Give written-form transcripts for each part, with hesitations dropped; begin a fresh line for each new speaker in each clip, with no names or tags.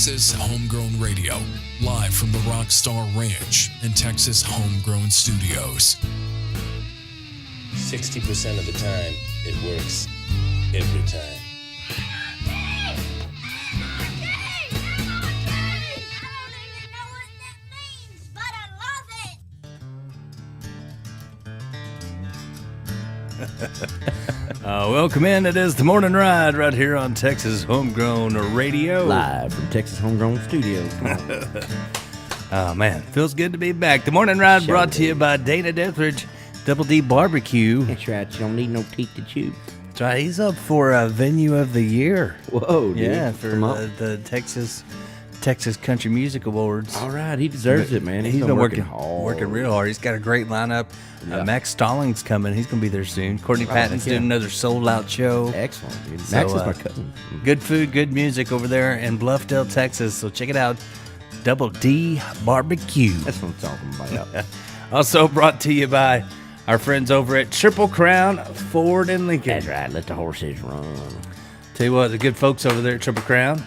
Texas Homegrown Radio, live from the Rockstar Ranch and Texas Homegrown Studios.
60% of the time, it works every time.
Welcome in. It is the morning ride right here on Texas Homegrown Radio.
Live from Texas Homegrown Studios.
Oh, man. Feels good to be back. The morning ride brought to you by Dana Deathridge, Double D Barbecue.
That's right. You don't need no teeth to chew.
That's right. He's up for a Venue of the Year.
Whoa, dude.
Yeah, for the Texas Country Music Awards.
All right. He deserves it, man.
He's been working
hard.
Working real hard. He's got a great lineup.
Yeah.
Max Stallings coming. He's going to be there soon. Courtney Patton's doing another sold-out show.
Excellent, dude.
So,
Max is my cousin.
Good food, good music over there in Bluffdale, Texas. So check it out. Double D Barbecue.
That's what I'm talking about.
Also brought to you by our friends over at Triple Crown Ford and Lincoln.
That's right. Let the horses run.
Tell you what, the good folks over there at Triple Crown.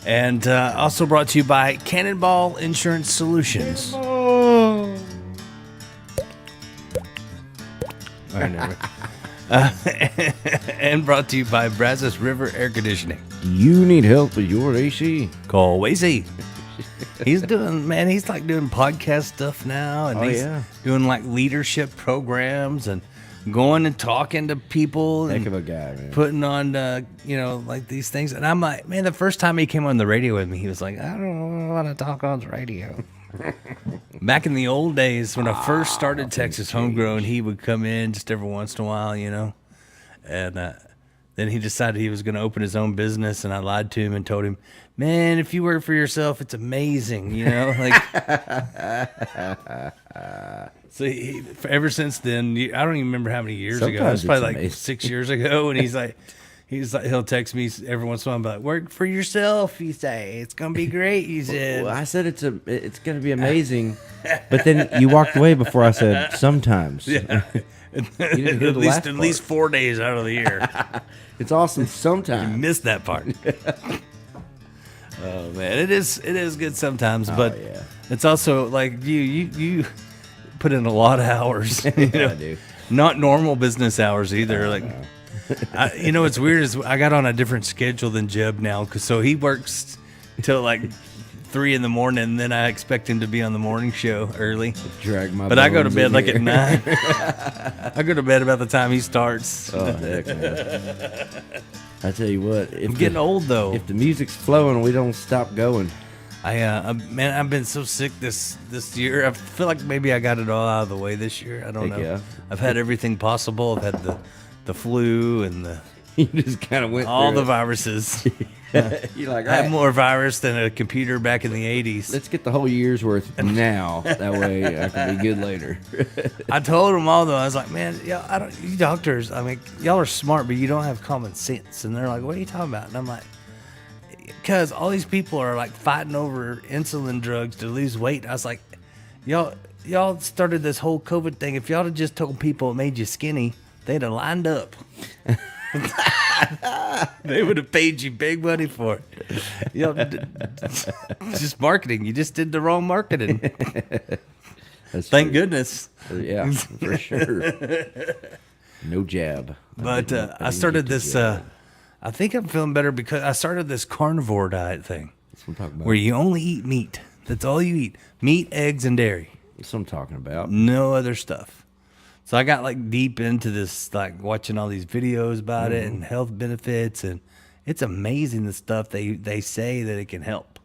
And also brought to you by Cannonball Insurance Solutions. And brought to you by Brazos River Air Conditioning.
You need help with your AC?
Call Wazy. He's doing podcast stuff now, and he's doing like leadership programs and going and talking to people.
Heck
and
of a guy, man.
putting on, like these things. And I'm like, man, the first time he came on the radio with me, he was like, I don't want to talk on the radio. Back in the old days when I first started Texas Homegrown, he would come in just every once in a while, and then he decided he was going to open his own business, and I lied to him and told him, man, if you work for yourself, it's amazing, So ever since then, I don't even remember how many years ago. It was probably like
amazing.
6 years ago, and he's like, he'll text me every once in a while, like, work for yourself, you say. It's going to be great, you said.
Well, I said it's going to be amazing, but then you walked away before I said sometimes.
Yeah.
You didn't hear the last
At
part.
least 4 days out of the year.
It's awesome sometimes.
Missed that part. Oh man, it is good sometimes, but
yeah.
it's also like you put in a lot of hours.
I do.
Not normal business hours either. What's weird is I got on a different schedule than Jeb now, so he works till like 3 a.m, and then I expect him to be on the morning show early.
Drag my
But I go to
bones
bed
in
like
here.
at 9. I go to bed about the time he starts.
Oh, heck, man. I tell you what.
I'm getting old though.
If the music's flowing, we don't stop going.
I've been so sick this year. I feel like maybe I got it all out of the way this year. I don't
Heck
know.
yeah.
I've had everything possible. I've had the flu and
You just kind of went
all
through
the
it.
viruses.
You're like,
I had
all right,
more virus than a computer back in the 80s.
let's get the whole year's worth now. That way I can be good later.
I told them all though. I was like, man, you doctors. I mean, y'all are smart, but you don't have common sense. And they're like, what are you talking about? And I'm like, because all these people are like fighting over insulin drugs to lose weight. I was like, y'all started this whole COVID thing. If y'all had just told people it made you skinny, they'd have lined up. They would have paid you big money for it. It's just marketing. You just did the wrong marketing.
That's
Thank
true.
goodness.
Yeah, for sure. No jab.
But
didn't
I started
get the
this.
jab.
I think I'm feeling better because I started this carnivore diet thing
That's what I'm talking about.
where you only eat meat. That's all you eat: meat, eggs, and dairy.
That's what I'm talking about.
No other stuff. So I got like deep into this, like watching all these videos about it and health benefits, and it's amazing the stuff they say that it can help.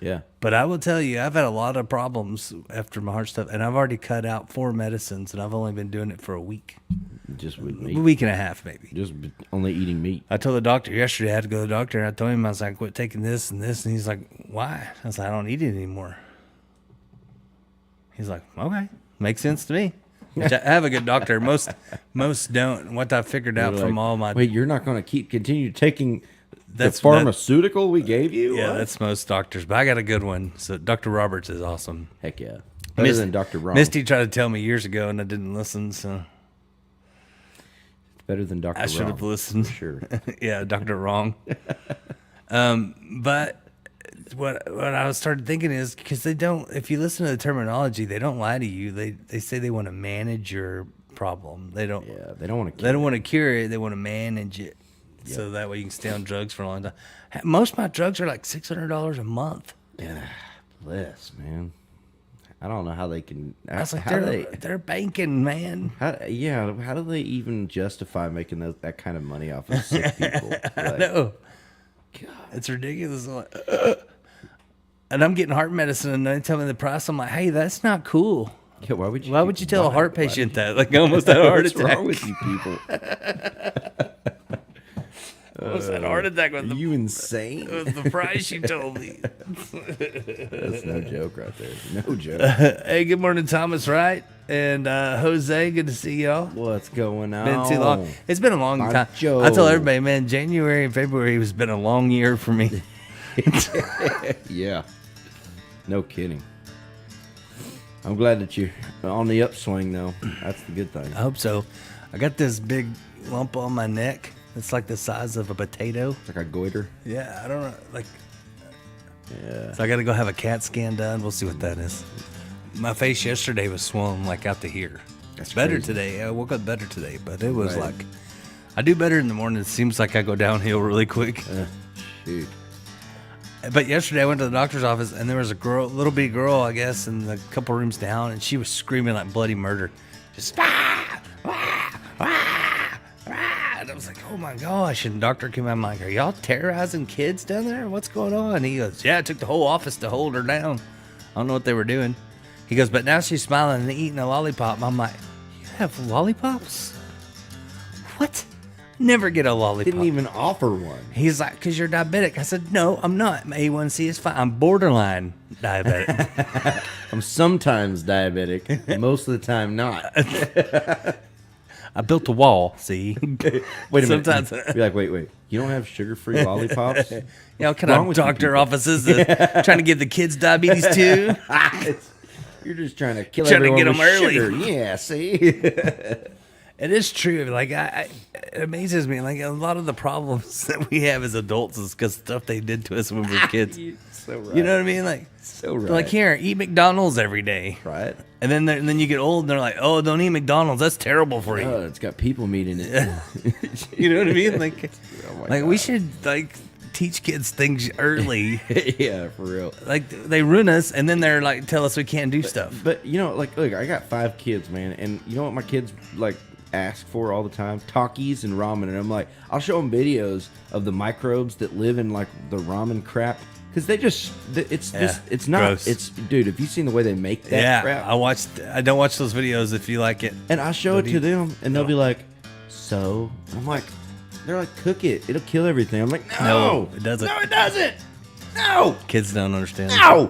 Yeah.
But I will tell you, I've had a lot of problems after my heart stuff, and I've already cut out 4 medicines, and I've only been doing it for a week,
Just with
a
meat.
week and a half maybe.
Just only eating meat.
I told the doctor yesterday I had to go to the doctor, and I told him, I was like, quit taking this and this, and he's like, why? I was like, I don't eat it anymore. He's like, okay, makes sense to me. Which I have a good doctor. Most don't. What I figured out
You're
from
like,
all my
Wait, you're not going to continue taking
That's-
the pharmaceutical we gave you?
yeah,
What?
that's most doctors, but I got a good one. So Dr. Roberts is awesome.
Heck yeah. Better than Dr. Wrong.
Misty tried to tell me years ago, and I didn't listen. So
Better than Dr.
I should have
Wrong.
listened.
For sure.
Yeah, Dr. Wrong. But what I was started thinking is because they don't. If you listen to the terminology, they don't lie to you. They say they want to manage your problem. They don't.
Yeah, they don't want to.
They don't want to cure it. They want to manage it, so that way you can stay on drugs for a long time. Most of my drugs are like $600 a month.
Yeah, bless, man. I don't know how they can.
I was like,
how do
they're banking, man.
How do they even justify making that kind of money off of sick people? Like,
I know. God, it's ridiculous. I'm like, and I'm getting heart medicine, and they tell me the price. I'm like, hey, that's not cool.
yeah, why would you
tell a heart patient that? Like, I almost had a heart
What's
attack.
wrong with you people?
Almost had a heart attack with
Are you insane?
the price you told me.
That's no joke right there. No joke.
Hey, good morning, Thomas Wright and Jose. Good to see y'all.
What's going on?
Been too long. It's been a long time.
Pancho.
I tell everybody, man, January and February has been a long year for me.
Yeah. No kidding. I'm glad that you're on the upswing, though. That's the good thing.
I hope so. I got this big lump on my neck. It's like the size of a potato.
It's like a goiter.
Yeah, I don't know. Like,
Yeah.
so I got to go have a CAT scan done. We'll see what that is. My face yesterday was swollen like out to here.
That's
better
crazy.
today. I woke up better today, but it was
Right.
like I do better in the morning. It seems like I go downhill really quick.
Shoot.
But yesterday I went to the doctor's office and there was a girl, little bitty girl, I guess, in the couple rooms down, and she was screaming like bloody murder, just ah, ah, ah, ah. And I was like, oh my gosh! And the doctor came out, I'm like, are y'all terrorizing kids down there? What's going on? And he goes, yeah, it took the whole office to hold her down. I don't know what they were doing. He goes, but now she's smiling and eating a lollipop. And I'm like, you have lollipops? What? Never get a lollipop.
Didn't even offer one.
He's like, because you're diabetic. I said, no, I'm not. My A1C is fine. I'm borderline diabetic.
I'm sometimes diabetic, most of the time not.
I built a wall, see?
Wait a
Sometimes-
minute. Be like, wait. You don't have sugar-free lollipops?
You know, what kind
wrong
of
with you
doctor
people?
offices that trying to give the kids diabetes too?
You're just trying to kill
Trying to
everyone
get
with
'em early.
sugar. Yeah, see?
It is true. Like, it amazes me. Like, a lot of the problems that we have as adults is because stuff they did to us when we were kids.
So right.
You know what I mean? Like,
So
they're like,
right.
here, eat McDonald's every day.
Right?
And then you get old and they're like, oh, don't eat McDonald's. That's terrible for you.
Oh, it's got people meat in it.
You know what I mean? Like,
Oh my
like we
God.
should like teach kids things early.
Yeah, for real.
Like they ruin us, and then they're like tell us we can't do stuff.
But, you know, like, look, I got 5 kids, man. And you know what my kids, like, ask for all the time? Takis and ramen. And I'm like, I'll show them videos of the microbes that live in, like, the ramen crap. Because they just, it's
Yeah,
just, it's not,
gross.
it's, dude, have you seen the way they make that
Yeah,
crap?
I don't watch those videos if you like it.
And I show it
Don't
to
eat-
them, and they'll be like, so? I'm like, they're like, cook it. It'll kill everything. I'm like, no.
No, it doesn't.
No, it doesn't. No.
Kids don't understand.
No.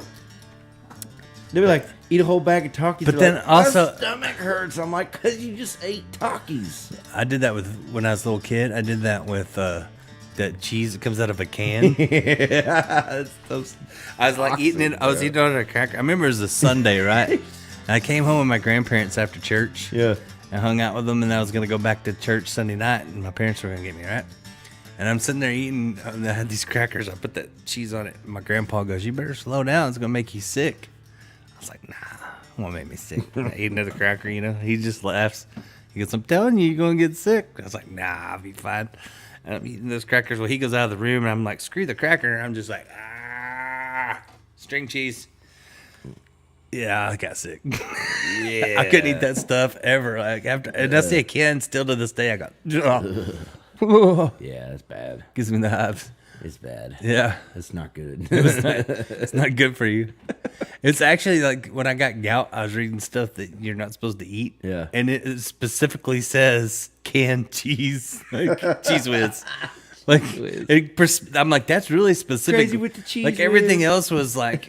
They'll be like, eat a whole bag of Takis.
But
They're
then
like,
also-
my stomach hurts. I'm like, because you just ate Takis.
I did that with when I was a little kid. I did that with that cheese that comes out of a can.
Yeah. Those
I was like eating it. I was eating it on a cracker. I remember it was a Sunday, right? And I came home with my grandparents after church.
Yeah.
I hung out with them, and I was going to go back to church Sunday night, and my parents were going to get me, right? And I'm sitting there eating, and I had these crackers. I put that cheese on it. And my grandpa goes, you better slow down. It's going to make you sick. I was like, nah, it won't make me sick. I ate another cracker, you know? He just laughs. He goes, I'm telling you, you're going to get sick. I was like, nah, I'll be fine. And I'm eating those crackers. Well, he goes out of the room, and I'm like, screw the cracker. I'm just like, string cheese. Yeah, I got sick.
Yeah.
I couldn't eat that stuff ever. Like after, and I see a can still to this day. I got
Yeah, that's bad.
gives me the hives.
It's bad.
Yeah,
It's not good.
it's not good for you. It's actually like when I got gout, I was reading stuff that you're not supposed to eat.
Yeah.
and it specifically says canned cheese, like Cheese Whiz. Like I'm like, that's really specific.
Crazy with the Cheese
Like everything
Whiz.
else was like,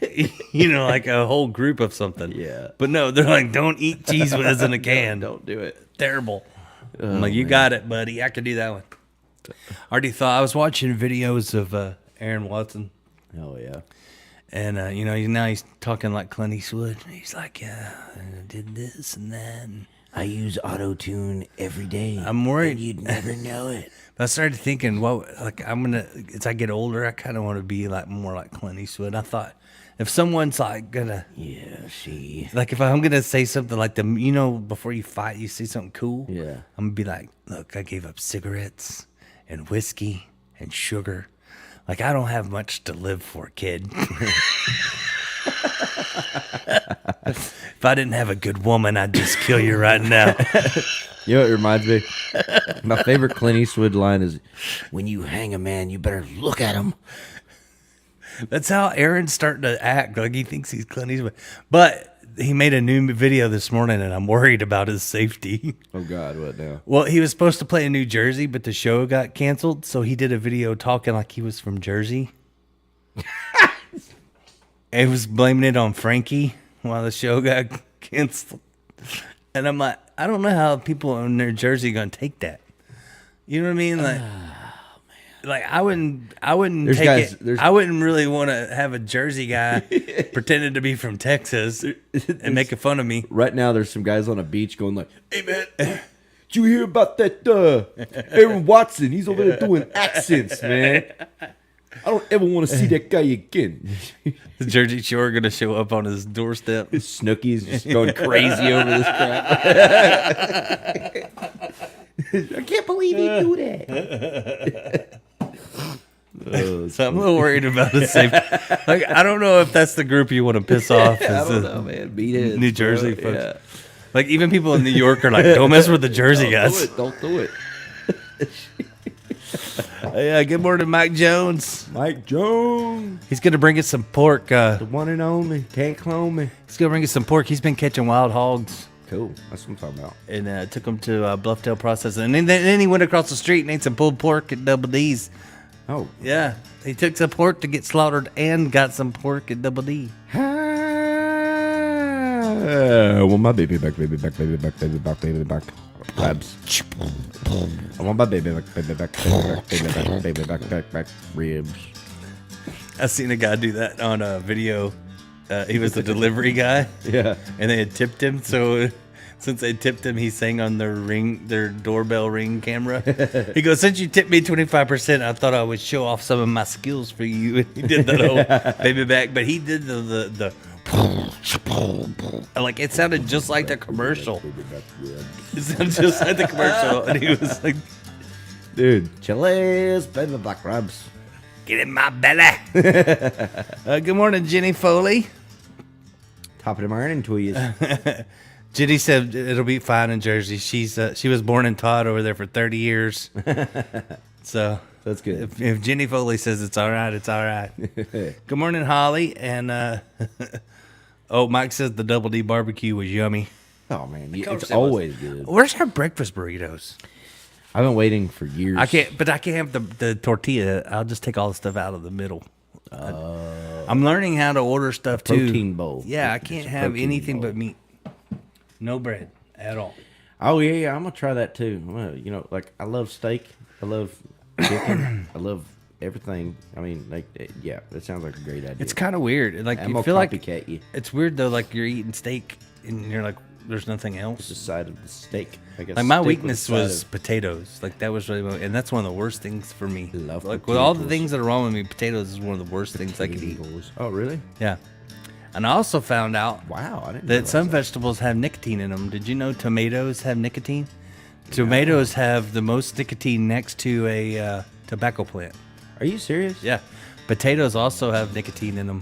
you know, like a whole group of something.
Yeah.
But no, they're like, don't eat Cheese Whiz in a can.
Don't do it.
Terrible. I'm like, you got it, buddy. I could do that one. I already thought I was watching videos of Aaron Watson,
Oh, yeah.
and you know, now he's talking like Clint Eastwood. He's like, yeah, I did this and that. And
I use auto-tune every day.
I'm worried.
and you'd never know it.
I started thinking, well, like as I get older, I kind of want to be like more like Clint Eastwood. I thought if someone's like gonna,
Yeah, she.
like if I'm gonna say something like before you fight, you say something cool.
Yeah.
I'm gonna be like, look, I gave up cigarettes and whiskey and sugar. Like I don't have much to live for, kid. If I didn't have a good woman, I'd just kill you right now.
You know what it reminds me? My favorite Clint Eastwood line is, when you hang a man, you better look at him.
That's how Aaron's starting to act. Like he thinks he's Clint Eastwood. But he made a new video this morning, and I'm worried about his safety.
Oh, God, what now?
Well, he was supposed to play in New Jersey, but the show got canceled. So he did a video talking like he was from Jersey. And he was blaming it on Frankie while the show got canceled. And I'm like, I don't know how people in New Jersey are going to take that. You know what I mean? Like, like I wouldn't
There's
take
guys-
it.
there's-
I wouldn't really want to have a Jersey guy pretending to be from Texas and making fun of me.
Right now, there's some guys on a beach going like, hey, man, did you hear about that Aaron Watson? He's over there doing accents, man. I don't ever want to see that guy again.
The Jersey Shore going to show up on his doorstep.
Snooki's just going crazy over this crap. I can't believe he do that.
So I'm a little worried about his safety. Like I don't know if that's the group you want to piss off.
I
as
don't
the
know, man. Beat it.
New Jersey
bro.
folks. Like even people in New York are like, don't mess with the Jersey guys.
Don't do it.
Yeah, good morning, Mike Jones.
Mike Jones,
He's gonna bring us some pork.
the one and only. Can't clone me.
He's gonna bring us some pork. He's been catching wild hogs
Cool. That's what I'm talking about.
and took them to Bluffdale Processing. And then he went across the street and ate some pulled pork at Double D's.
Oh.
Yeah, he took some pork to get slaughtered and got some pork at Double D.
Well, my baby back, baby back, baby back, baby back, baby back. Crabs. I want my baby back, baby back, baby back, baby back, baby back, back, back, ribs.
I seen a guy do that on a video. He was the delivery guy.
Yeah.
And they had tipped him. So since they tipped him, he sang on their doorbell ring camera. He goes, since you tipped me 25%, I thought I would show off some of my skills for you. And he did that whole baby back, but he did the like it sounded just like the commercial. It sounded just like the commercial, and he was like,
Dude, Chile's baby back ribs.
"Get in my belly." Good morning, Jenny Foley.
Top of the morning to you.
Jenny said it'll be fine in Jersey. She was born and taught over there for 30 years. So
That's good.
if Jenny Foley says it's all right, it's all right. Good morning, Holly. And oh, Mike says the Double D barbecue was yummy.
Oh, man.
course
It's
it was.
always good.
Where's our breakfast burritos?
I've been waiting for years.
I can't have the tortilla. I'll just take all the stuff out of the middle. I'm learning how to order stuff too.
Protein bowl.
Yeah, I
It's
can't
a
have
protein
anything
bowl.
but meat. No bread at all.
Oh, yeah. I'm going to try that too. Well, you know, like, I love steak. I love chicken. I love everything. I mean, like, yeah, that sounds like a great idea.
It's kind of weird. Like
I'm
you
gonna
feel like
copycat you.
it's weird though. Like you're eating steak and you're like, there's nothing
The
else.
side of the steak. I guess
Like my
steak with
weakness
the side
was
of-
potatoes. Like that was really, and that's one of the worst things for me.
Love
like with all the
potatoes.
things that are wrong with me, potatoes is one of the worst things I could eat.
Oh, really?
Yeah. And I also found out
Wow. I didn't
that
realize
some vegetables have nicotine in them. Did you know tomatoes have nicotine? Tomatoes have the most nicotine next to a tobacco plant.
Are you serious?
Yeah. Potatoes also have nicotine in them.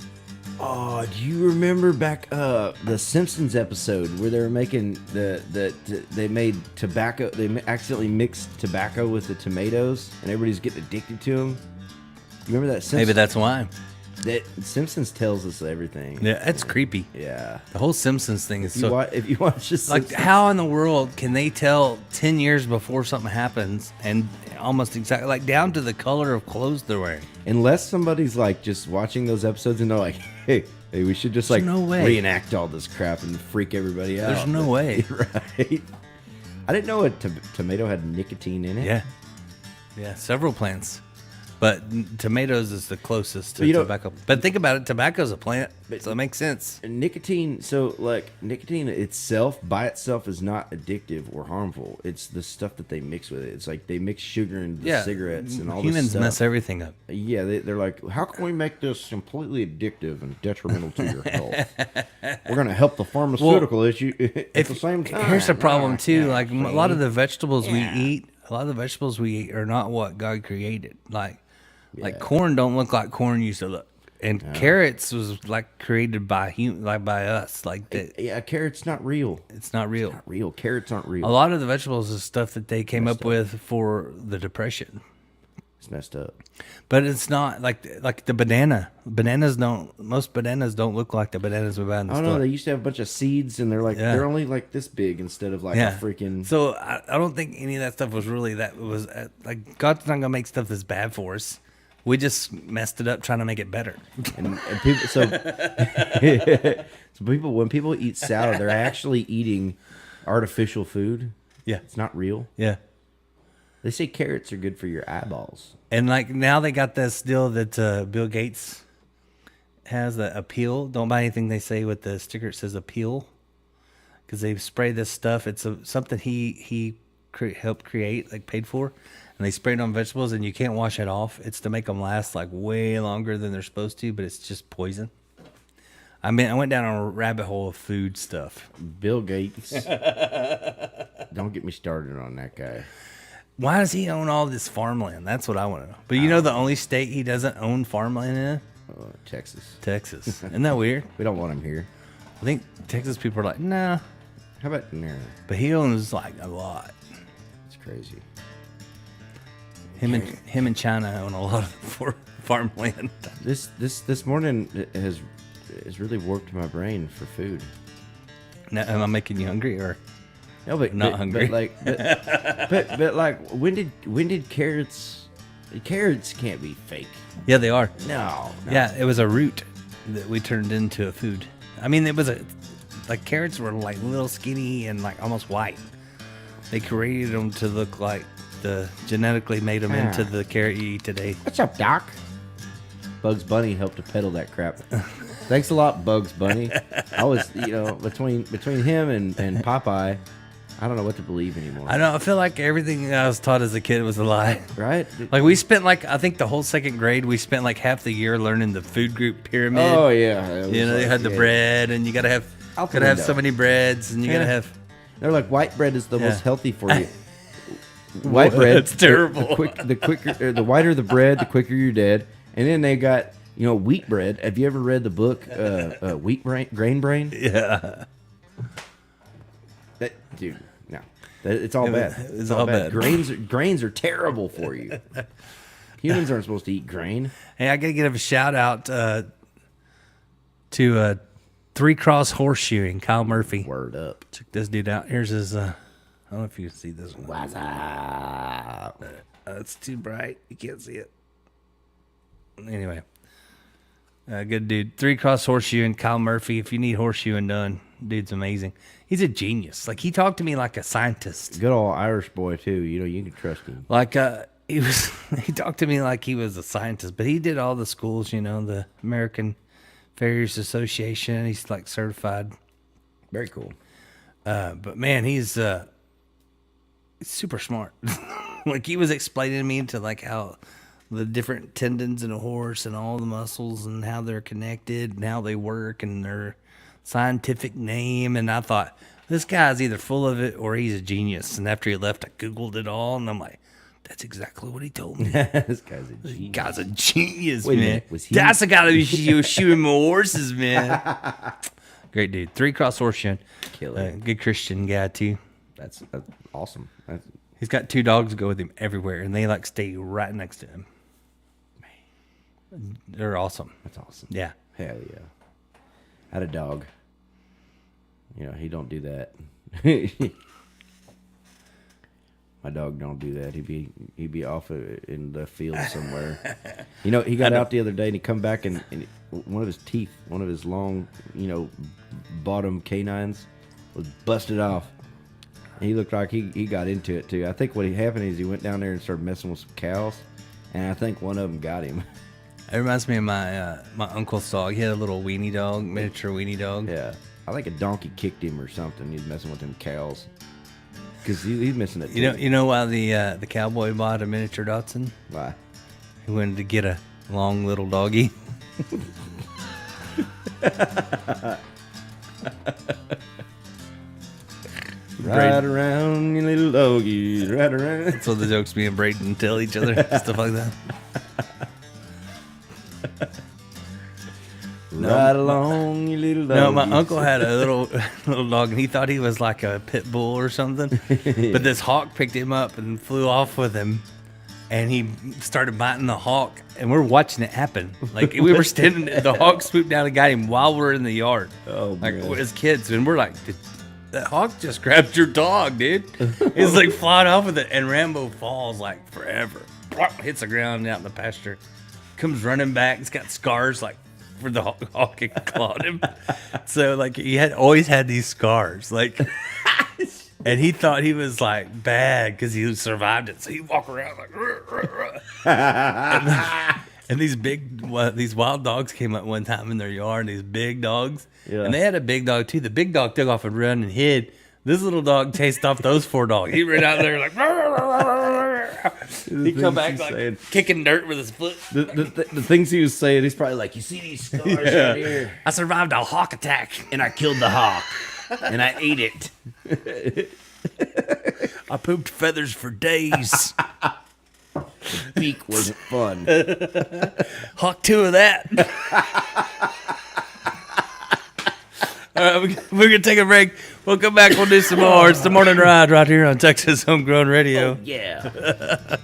Oh, do you remember back the Simpsons episode where they were making they made tobacco? They accidentally mixed tobacco with the tomatoes, and everybody's getting addicted to them. You remember that?
Maybe that's why.
that Simpsons tells us everything.
Yeah, that's creepy.
Yeah.
The whole Simpsons thing is so.
If you watch this,
Like, how in the world can they tell 10 years before something happens and almost exactly, like, down to the color of clothes they're wearing?
unless somebody's like just watching those episodes and they're like, hey, we should just like
no way.
reenact all this crap and freak everybody out.
There's no way.
Right. I didn't know a tomato had nicotine in it.
Yeah. Yeah, several plants. But tomatoes is the closest to
But you know-
tobacco. But think about it, tobacco's a plant, so it makes sense.
And nicotine, so like nicotine itself by itself is not addictive or harmful. It's the stuff that they mix with it. It's like they mix sugar into
Yeah,
cigarettes and all
humans
this stuff.
mess everything up.
Yeah, they're like, how can we make this completely addictive and detrimental to your health? We're going to help the pharmaceutical issue at the same time.
Here's the problem
Nah,
too.
yeah,
Like a lot of the vegetables we eat, are not what God created. Like corn don't look like corn used to look, and carrots was like created by by us. Like that,
yeah, carrots not real.
it's not real.
Not real. Carrots aren't real.
A lot of the vegetables is stuff that they came up with for the depression.
It's messed up.
But it's not like the banana. Most bananas don't look like the bananas we buy in the
I don't
store.
know. They used to have a bunch of seeds, and they're like they're only like this big instead of like a freaking.
So I don't think any of that stuff was really like God's not gonna make stuff that's bad for us. We just messed it up trying to make it better.
And people, so people when people eat salad, they're actually eating artificial food.
Yeah.
It's not real.
Yeah.
They say carrots are good for your eyeballs.
And like now they got this deal that Bill Gates has, the appeal. Don't buy anything they say with the sticker that says appeal, because they spray this stuff. It's something he helped create, like paid for, and they spray it on vegetables, and you can't wash it off. It's to make them last like way longer than they're supposed to, but it's just poison. I mean, I went down a rabbit hole of food stuff.
Bill Gates. Don't get me started on that guy.
Why does he own all this farmland? That's what I want to know. But you know the only state he doesn't own farmland in?
Texas.
Texas. Isn't that weird?
We don't want him here.
I think Texas people are like, nah.
How about no?
But he owns like a lot.
It's crazy.
Him and China own a lot of farmland.
This morning has really warped my brain for food.
Now, am I making you hungry or?
No, but
Not hungry.
But like, when did carrots? Carrots can't be fake.
Yeah, they are.
No.
Yeah, it was a root that we turned into a food. I mean, it was like carrots were like little skinny and like almost white. They created them to look like genetically made them into the carrot you eat today.
What's up, Doc? Bugs Bunny helped to peddle that crap. Thanks a lot, Bugs Bunny. I was, between him and Popeye, I don't know what to believe anymore.
I know. I feel like everything I was taught as a kid was a lie.
Right?
Like we spent I think the whole second grade, we spent like half the year learning the food group pyramid.
Oh yeah.
You know, they had the bread, and you gotta have so many breads, and you gotta have.
They're like, white bread is the
Yeah.
most healthy for you. White bread,
That's terrible.
The whiter the bread, the quicker you're dead. And then they got wheat bread. Have you ever read the book Grain Brain?
Yeah.
Dude, no, it's all bad.
It's all bad.
Grains are terrible for you. Humans aren't supposed to eat grain.
Hey, I gotta give a shout out to Three Cross Horseshoeing, Kyle Murphy.
Word up.
Check this dude out. Here's his. I don't know if you can see this one.
What's up?
It's too bright. You can't see it. Anyway, good dude. Three Cross Horseshoeing, Kyle Murphy. If you need horseshoeing done, dude's amazing. He's a genius. Like, he talked to me like a scientist.
Good old Irish boy too. You can trust him.
Like, he talked to me like he was a scientist, but he did all the schools, the American Farriers Association. He's like certified.
Very cool.
But man, he's super smart. Like, he was explaining to me like how the different tendons in a horse and all the muscles and how they're connected and how they work and their scientific name. And I thought, this guy's either full of it or he's a genius. And after he left, I Googled it all, and I'm like, that's exactly what he told me.
This guy's a genius.
Guy's a genius,
Wait a
man.
minute, was he-
That's the guy that was shooting more horses, man. Great dude. Three Cross Horseshoeing.
Killer.
Good Christian guy, too.
That's awesome.
He's got 2 dogs that go with him everywhere, and they like stay right next to him. They're awesome.
That's awesome.
Yeah.
Hell yeah. I had a dog. He don't do that. My dog don't do that. He'd be off in the field somewhere. He got out the other day and he come back and one of his teeth, one of his long, bottom canines was busted off. And he looked like he got into it too. I think what happened is he went down there and started messing with some cows, and I think one of them got him.
It reminds me of my my uncle's dog. He had a little weenie dog, miniature weenie dog.
Yeah, I think a donkey kicked him or something. He's messing with them cows because he's missing it.
You know why the cowboy bought a miniature Dachshund?
Why?
He wanted to get a long little doggy.
Ride around, you little doggy. Ride around.
That's what the jokes me and Braden tell each other, stuff like that.
Ride along, you little doggy.
No, my uncle had a little dog, and he thought he was like a pit bull or something. But this hawk picked him up and flew off with him, and he started biting the hawk. And we're watching it happen. Like we were standing, the hawk swooped down and got him while we're in the yard.
Oh,
like
man.
as kids, and we're like, that hawk just grabbed your dog, dude. He's like flying off with it, and Rambo falls like forever. Hits the ground out in the pasture. Comes running back. He's got scars like where the hawk had clawed him. So like he had always had these scars, like, and he thought he was like bad because he survived it. So he walked around like, and these wild dogs came up one time in their yard. These big dogs,
Yeah.
and they had a big dog too. The big dog took off and ran and hid. This little dog chased off those 4 dogs. He ran out there like. He come back like
saying.
kicking dirt with his foot.
The things he was saying, he's probably like, you see these scars right here?
I survived a hawk attack.
And I killed the hawk. And I ate it.
I pooped feathers for days.
Beak wasn't fun.
Hawk 2 of that. All right, we're going to take a break. We'll come back. We'll do some more. It's the Morning Ride right here on Texas Homegrown Radio.
Yeah.